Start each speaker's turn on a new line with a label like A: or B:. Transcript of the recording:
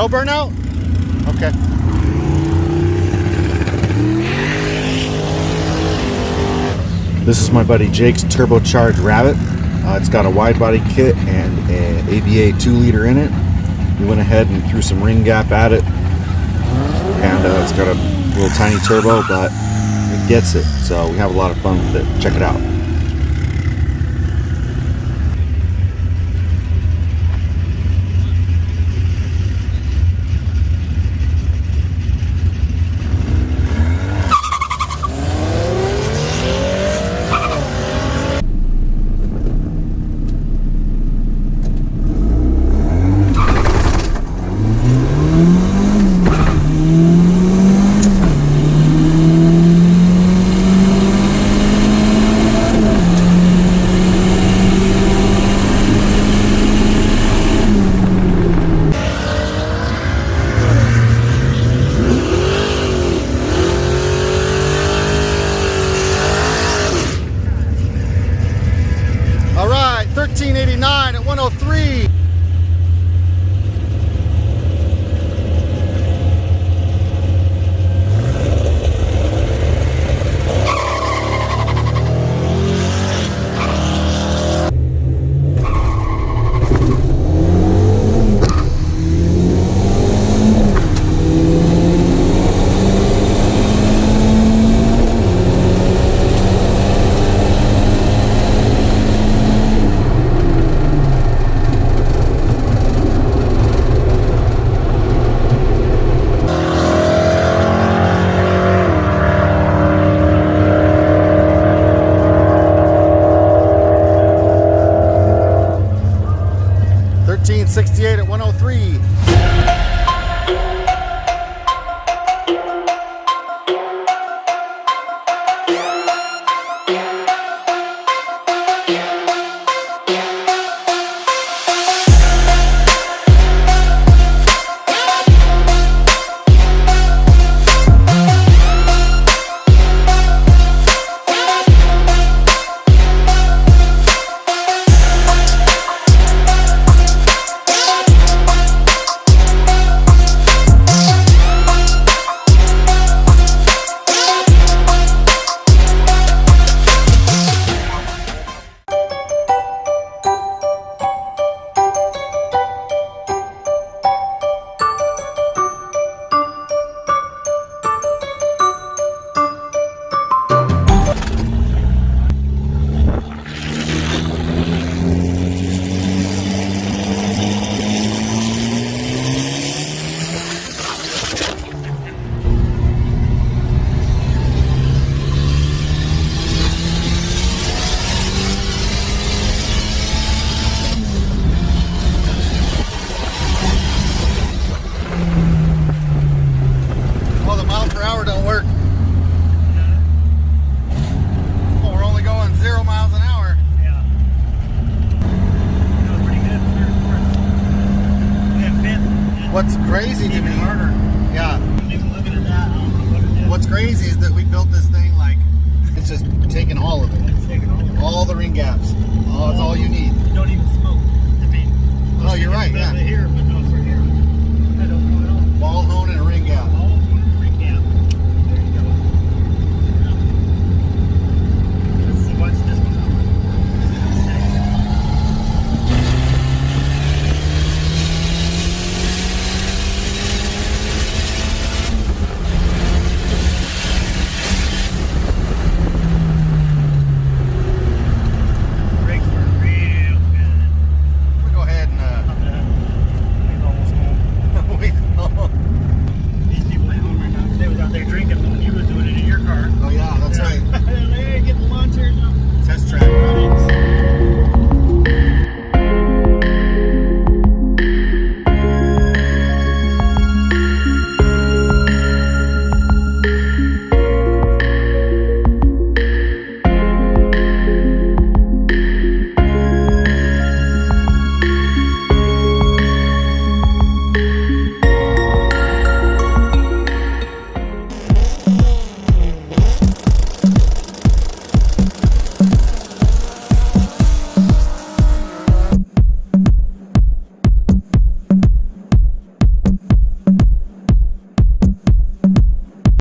A: No burnout? Okay. This is my buddy Jake's turbocharged Rabbit. It's got a wide body kit and an ABA 2-liter in it. We went ahead and threw some ring gap at it, and it's got a little tiny turbo, but it gets it, so we have a lot of fun with it. Check it out. All right, 1389 at 103. $13.68 at 103. Don't work. Oh, we're only going 0 miles an hour.
B: Yeah. That was pretty good.
A: What's crazy to me,
B: harder.
A: yeah.
B: Even looking at that, I don't know what it is.
A: What's crazy is that we built this thing like it's just taking all of it.
B: It's taking
A: All the ring gaps. Oh, that's all you need.
B: You don't even smoke. I mean,
A: Oh, you're right. Yeah.
B: Here, but no, it's